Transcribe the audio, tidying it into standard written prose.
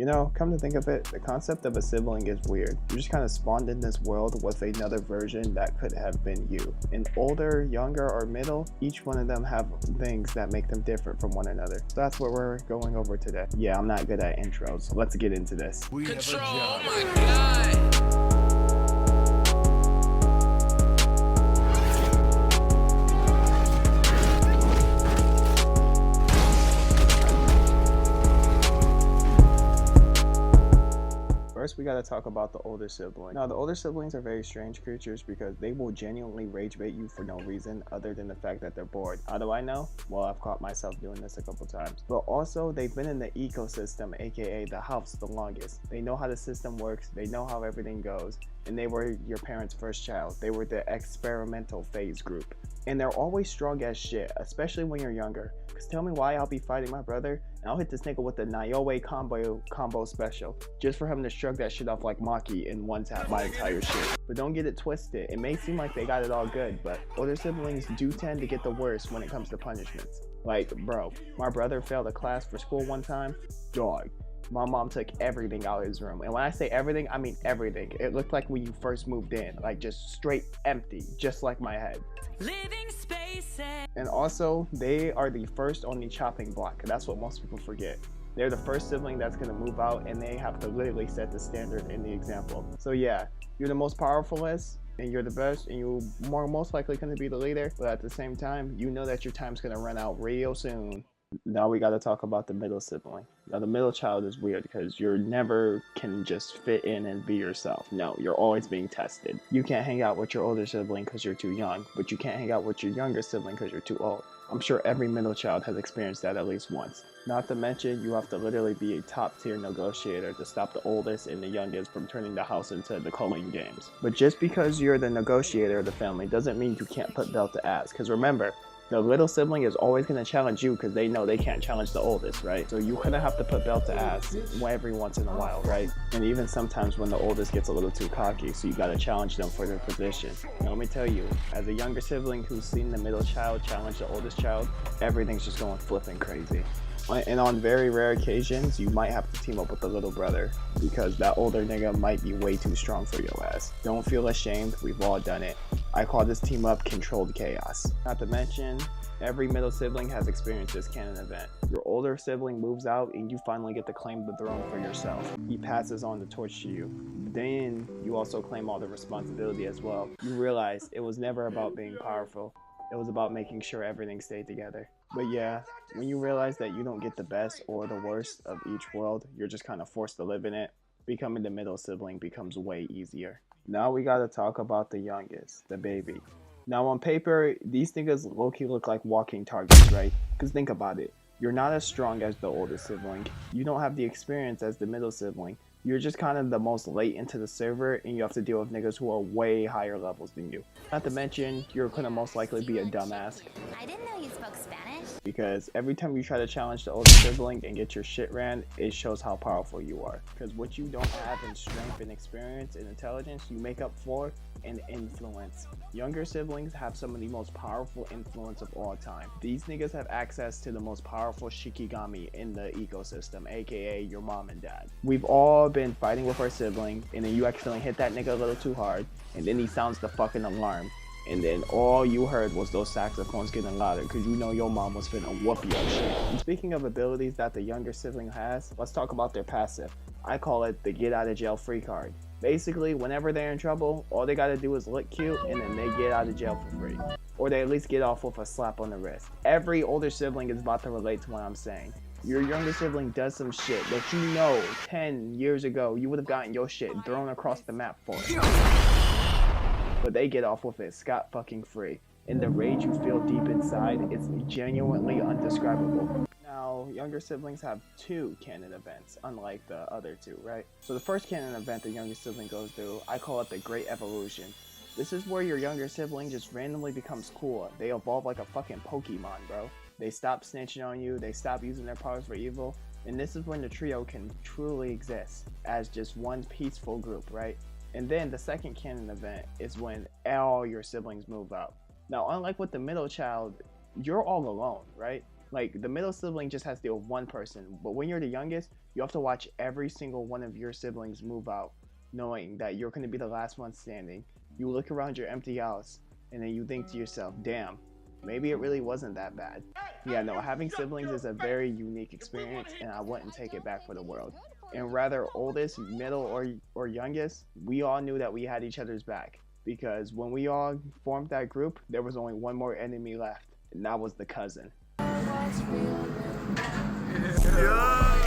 You know, come to think of it, the concept of a sibling is weird. You're just kind of spawned in this world with another version that could have been you. And older, younger, or middle, each one of them have things that make them different from one another. So that's what we're going over today. Yeah, I'm not good at intros. So let's get into this. Control, oh my god! First, we gotta talk about the older sibling. Now, the older siblings are very strange creatures because they will genuinely rage bait you for no reason other than the fact that they're bored. How do I know? Well, I've caught myself doing this a couple times. But also, they've been in the ecosystem, aka the house, the longest. They know how the system works, they know how everything goes, and they were your parents' first child. They were the experimental phase group. And they're always strong as shit, especially when you're younger. Cause tell me why I'll be fighting my brother and I'll hit this nigga with the Niobe combo special just for him to shrug that shit off like Maki in one tap my entire shit. But don't get it twisted. It may seem like they got it all good, but older siblings do tend to get the worst when it comes to punishments. Like, bro, my brother failed a class for school one time. Dog, my mom took everything out of his room. And when I say everything, I mean everything. It looked like when you first moved in, like just straight empty, just like my head. Living spaces. And also, they are the first on the chopping block. That's what most people forget. They're the first sibling that's gonna move out, and they have to literally set the standard in the example. So yeah, you're the most powerfulest, and you're the best, and you're most likely gonna be the leader, but at the same time, you know that your time's gonna run out real soon. Now we gotta talk about the middle sibling. Now the middle child is weird because you never can just fit in and be yourself. No, you're always being tested. You can't hang out with your older sibling because you're too young, but you can't hang out with your younger sibling because you're too old. I'm sure every middle child has experienced that at least once. Not to mention, you have to literally be a top tier negotiator to stop the oldest and the youngest from turning the house into the culling games. But just because you're the negotiator of the family doesn't mean you can't put belt to ass, because remember, the little sibling is always going to challenge you because they know they can't challenge the oldest, right? So you kind of have to put belt to ass every once in a while, right? And even sometimes when the oldest gets a little too cocky, so you got to challenge them for their position. Now let me tell you, as a younger sibling who's seen the middle child challenge the oldest child, everything's just going flipping crazy. And on very rare occasions, you might have to team up with the little brother because that older nigga might be way too strong for your ass. Don't feel ashamed, we've all done it. I call this team up controlled chaos. Not to mention, every middle sibling has experienced this canon event. Your older sibling moves out and you finally get to claim the throne for yourself. He passes on the torch to you. Then you also claim all the responsibility as well. You realize it was never about being powerful. It was about making sure everything stayed together. But yeah, when you realize that you don't get the best or the worst of each world, you're just kind of forced to live in it, becoming the middle sibling becomes way easier. Now we gotta talk about the youngest, the baby. Now on paper, these niggas low-key look like walking targets, right? Because think about it. You're not as strong as the oldest sibling. You don't have the experience as the middle sibling. You're just kind of the most late into the server and you have to deal with niggas who are way higher levels than you. Not to mention, you're gonna most likely be a dumbass. I didn't know you spoke Spanish. Because every time you try to challenge the older sibling and get your shit ran, it shows how powerful you are. Because what you don't have in strength and experience and intelligence, you make up for in influence. Younger siblings have some of the most powerful influence of all time. These niggas have access to the most powerful shikigami in the ecosystem, aka your mom and dad. We've all been fighting with our sibling, and then you accidentally hit that nigga a little too hard, and then he sounds the fucking alarm. And then all you heard was those saxophones getting louder because you know your mom was finna whoop your shit. And speaking of abilities that the younger sibling has, let's talk about their passive. I call it the get out of jail free card. Basically, whenever they're in trouble, all they gotta do is look cute and then they get out of jail for free. Or they at least get off with a slap on the wrist. Every older sibling is about to relate to what I'm saying. Your younger sibling does some shit that you know 10 years ago you would have gotten your shit thrown across the map for. But they get off with it scot-fucking free. And the rage you feel deep inside is genuinely undescribable. Now, younger siblings have two canon events, unlike the other two, right? So the first canon event the younger sibling goes through, I call it the Great Evolution. This is where your younger sibling just randomly becomes cool. They evolve like a fucking Pokemon, bro. They stop snitching on you, they stop using their powers for evil, and this is when the trio can truly exist as just one peaceful group, right? And then the second canon event is when all your siblings move out. Now, unlike with the middle child, you're all alone, right? Like, the middle sibling just has to deal with one person, but when you're the youngest, You have to watch every single one of your siblings move out, knowing that you're going to be the last one standing. You look around your empty house, and then you think to yourself, damn, maybe it really wasn't that bad. Yeah, no, having siblings is a very unique experience, and I wouldn't take it back for the world. And whether oldest, middle, or youngest, we all knew that we had each other's back. Because when we all formed that group, there was only one more enemy left, and that was the cousin. Yeah.